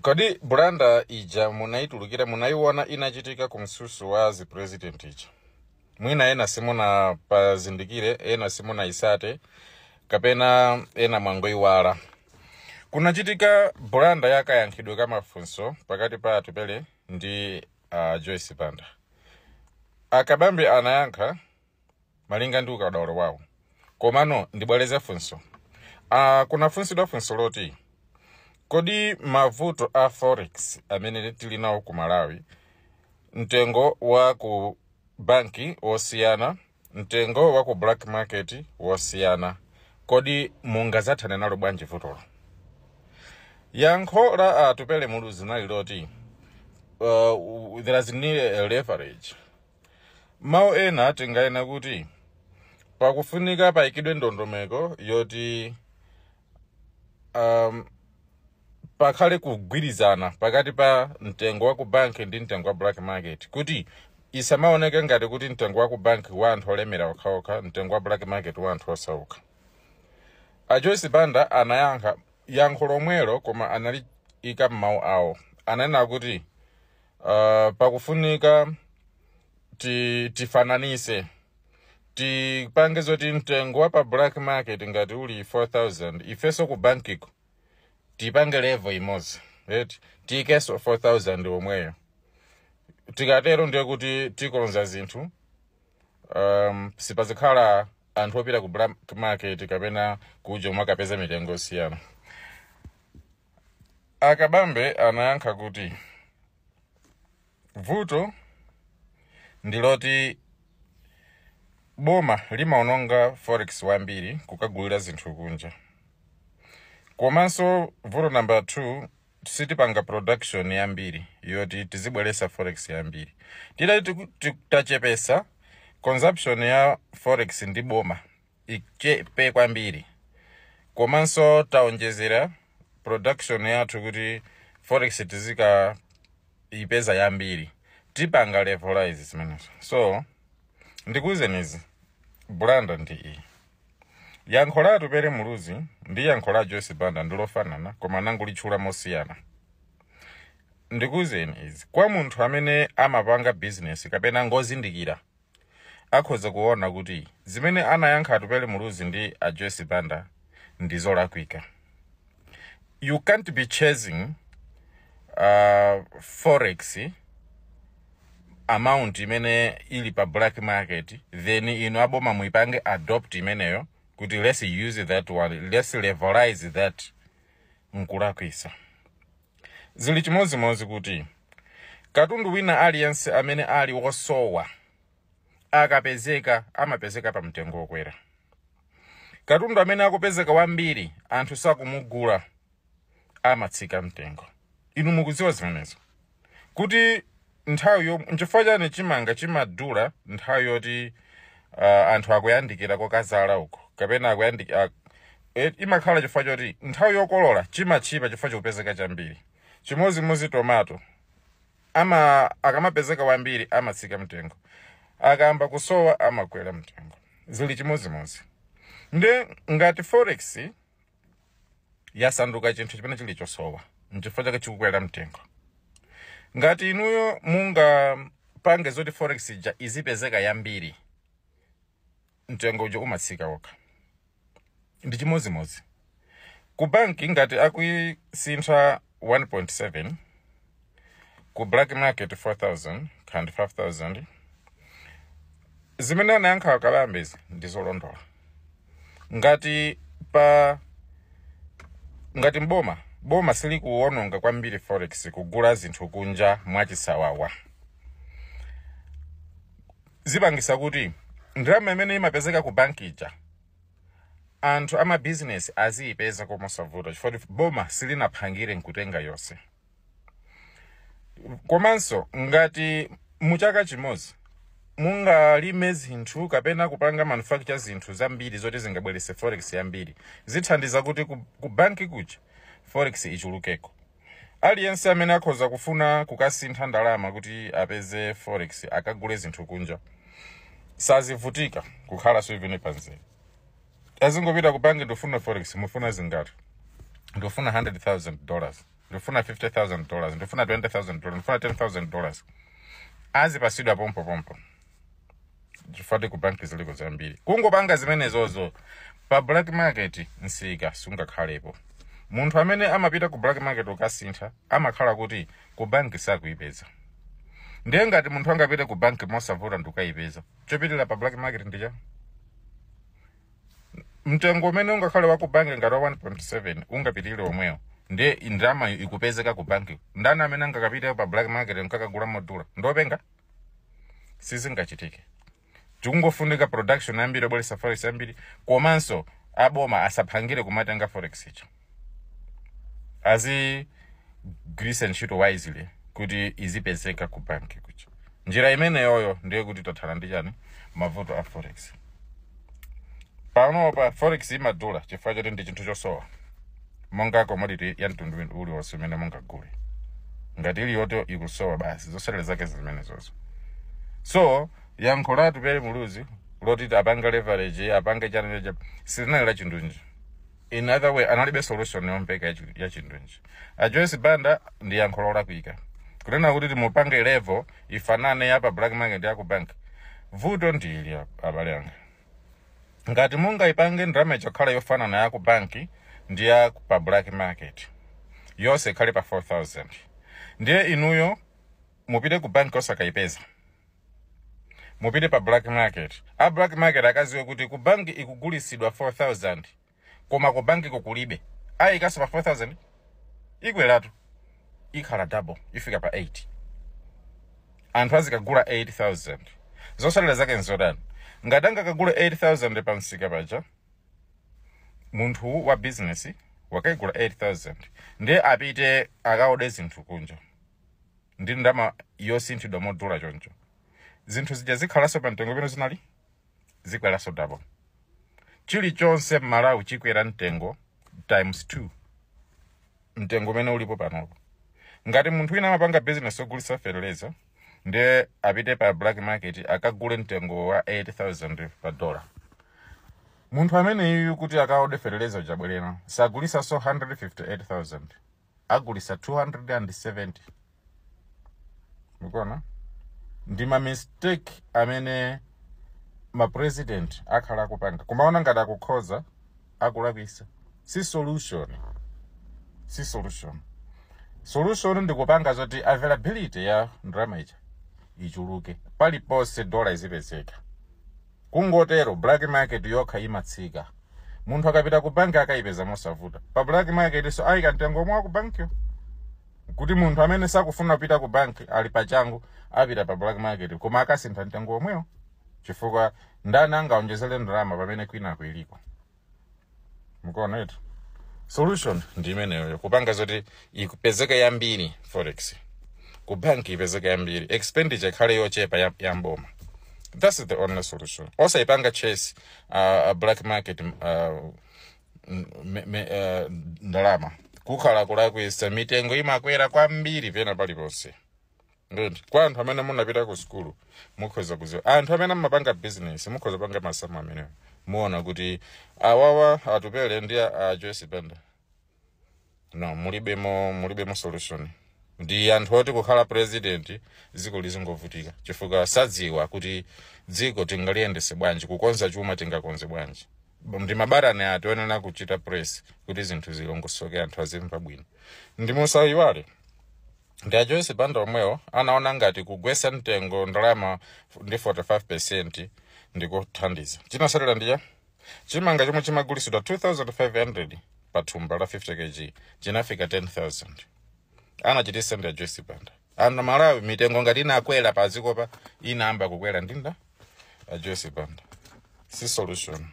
Kodi Branda ija munaitulukira munaiona inachitika kumsusu wa zi president ija. Mwina ena simuna pazindikire, ena simuna isate, kapena ena mwangoiwala. Kunachitika Branda yakayankhidwe kama funso pakati pa atupele ndi Joyce Banda. Akabambe anayankha malinga ndi ukadaulo wawo. Komano ndibweleze funso. Kuna funso loti. Kodi mavuto a forex amene tili nawo ku Malawi, mtengo wa ku banki wosiyana, mtengo wa ku black market wosiyana, kodi mungazathane nalo bwanji vutolo? Yankho la atupele muluzi nali loti there is need a leverage. Mawu ena tingaena kuti pakufunika paikidwe ndondomeko yoti pakhale kugwirizana pakati pa mtengo wa ku bank ndi mtengo wa black market kuti isamaoneke ngati kuti mtengo wa ku bank wa anthu olemera okhaokha, mtengo wa black market wa anthu osauka. Joyce Banda anayankha yankho lomwelo koma analiyika m'mawu awo. Ananena kuti pakufunika tifananise, tipange zoti mtengo wa pa black market ngati uli 4,000, ifeso ku bankiko tipange level imozi, right? Tikeso 4,000 omweyo. Tikatero ndiye kuti tikonza zinthu sipazikhala anthu opita ku black market kapena kuja umakapeza mitengo osiyana. Akabambe anayankha kuti vuto ndiloti boma limaononga forex wambiri kukagulira zinthu kunja. Komanso vuto number 2, sitipanga production yambiri yoti tizibweresa forex yambiri. Tachepesa consumption ya forex ndi boma ichepe kwambiri. Komanso taonjezera production yathu kuti forex tizika ipeza yambiri. Tipanga levelize zimenezo. So ndikuwuzenizi Branda ndi iyi. Yankho la atupele muluzi ndi yankho la Joyce Banda ndilofanana koma nangu litchula mosiyana. Ndikuwuzeni izi, kwa munthu amene amapanga business kapena ngozindikira akhoza kuona kuti zimene anayankha atupele muluzi ndi Joyce Banda ndizolakwika. You can't be chasing forex amount imene ili pa black market then ino aboma muipange adopt imeneyo kuti let's use that one, let's levelize that nkulakwisa. Zili chimozimozi kuti katundu wina alliance amene ali wosowa akapezeka amapezeka pa mtengo okwera. Katundu amene akupezeka wambiri anthu sakumugula amatsika mtengo. Inu mukuziwa zimenezo kuti nthawi nchifukwa chani chimanga chimadula nthawi yoti anthu akuyandikira kokazala uko kapena akuyandikira imakhala chifukwa choti nthawi yokolola chimachipa chifukwa chikupezeka chambiri. Chimozimozi tomato akamapezeka wambiri amatsika mtengo, akamba kusowa amakwera mtengo. Zili chimozimozi. Nde ngati forex yasanduka chinthu chimene chili chosowa nchifukwa chake chikukwera mtengo, ngati inuyo munga pange zoti forex ija izipezeka yambiri mtengo uja umatsika wokha. Ndi chimozimozi ku banki ngati akuisintha 1.7, ku black market 4,000 kandi 5,000, zimene anayankha akabambezi ndizolondola. Ngati boma sili kuononga kwambiri forex kugula zinthu kunja mwachisawawa, zipangisa kuti ndalama imene imapezeka ku banki ija anthu ama business aziyipeza komosavuta chifukwa boma silinaphangire nkutenga yonse. Komanso ngati muchaka chimozi mungalime zinthu kapena kupanga manufacture zinthu zambiri zoti zingabwerese forex yambiri, zithandiza kuti ku banki kuja forex ichulukeko. Aliyense amene akhoza kufuna kukasintha ndalama kuti apeze forex akagule zinthu kunja sazivutika kukhala swivini panzeri. Azingopita ku banki ndofuna forex, mufuna zingati? Ndofuna $100,000. ndifuna $50,000, ndifuna $20,000, ndifuna $10,000, azipasidwa pompo chifukwa ku banki ziliko zambiri. Kungopanga zimenezozo pa black market nsika sungakhalepo. Munthu amene amapita ku black market ukasintha amakhala kuti ku banki sakuipeza. Ndiye ngati munthu angapita ku banki mosavuta ndikayipeza, chopitira pa black market ndicha mtengo umene ungakhale wa ku banki ngati 1.7 ungapitirire omweyo, ndiye indrama ikupezeka ku banki. Ndani amene angakapita pa black market nkakagula modula ndopenga? Sizingachitike. Tungofunika production ambiri obwelesa forex ambiri, komanso aboma asaphangire kumatenga forex icho. Grease ntchito wisely kuti izipezeka ku banki kucho. Njira imene yoyo ndiye kuti tathana ndi chani mavuto a forex. Pano pa forex imadula chifukwa choti ndi chinthu chosowa. Monga commodity ya mtundu uliwonse umene mungagule. Ngati iliyoto ikusowa basi zosalera zake zimenezozo. So yankho latu pere muluzi loti apanga leverage apanga channel silinalira chindunji. In other way analibe solution yompeka ya chindunji. A Joyce Banda ndi yankho lola kuika. Kunena kuti mupange level ifanane ya pa black market ya ku bank. Vuto ndili abale anga. Ngati munga ipange ndrama chokhala yofanana ya ku banki ndi ya pa black market. Yose khali pa 4,000. Ndiye inuyo mupite ku bank osakaipeza. Mupite pa black market. A black market akaziwe kuti ku banki ikugulisidwa 4,000. Koma ku banki kukulibe. Ikasa pa 4,000. Ikwelatu. Ikhala double. Ifika pa 80. Anthu azikagula 8,000. Zosalera zake nzodani. Ngadanga kagula 8,000 pa msika paja. Munthu wa business wakaigula 8,000. Ndiye apite akaode zinthu kunja. Ndi ndama yosinthidwa modula choncho. Zinthu zija zikhalaso pa mtengo peno zinali zikweraso double. Chilichonse Malawi chikwera mtengo times 2. Mtengo umene ulipo panopo. Ngati munthu wina amapanga business ogulisa fertilizer, ndiye apite pa black market akagule mtengo wa 8,000 pa dollar. Munthu amene yuyu kuti akaode fertilizer chabwerera sagulisa so 158,000. Agulisa 270. Mukona? Ndima mistake amene ma president akhala kupanga. Kumaona ngati akukhoza akulakwisa. Si solution. Solution ndi kupanga zoti availability ya ndrama ichi ichuluke. Paliponse dollar izipezeka. Kungotero black market yokha imatsika. Munthu akapita ku banki akaipeza mosavuta. Pa black market so ayika mtengo omwe ku banki yo. Kuti munthu amene sakufuna kupita ku banki ali pachangu apita pa black market koma akasintha mtengo omweyo. Chifukwa ndani angaonjezere ndrama pamene kwina kwiliko. Mukona etu. Solution ndi imeneyo kupanga zoti ikupezeka yambiri forex. Ku banki ipezeka yambiri. Expenditure khale yochepa ya mboma. That's the only solution. Also ipanga chase black market ndalama. Kukhala kulakwisa mitengo imakwera kwambiri pena paliponse. Ndi kwa anthu amene munapita ku school mukhoza kuziwa. Anthu amene amapanga business mukhoza panga masamu amene muona kuti awawa atupele ndi a Joyce Banda. No, mulibemo solution. Ndi anthu oti kukhala president dziko lizingovutika chifukwa sadziwa kuti dziko tingaliyendese bwanji, kukonza chuma tingakonze bwanji. Ndi mabarane ationena kuchita press kuti zinthu zilongosoke anthu azimva bwino. Ndi musayiwale ndi a Joyce Banda omwewo anaona ngati kugwesa mtengo ndalama ndi 45% ndikuthandiza. Chinasalira ndiya chimanga chomwe chimagulisidwa 2,500 pa thumba la 50 kg chinafika 10,000. Anachitisa ndi a Joyce Banda. Ana Malawi mitengo ngati inakwera pa zikopa inamba kukwera ndinda a Joyce Banda. Si solution.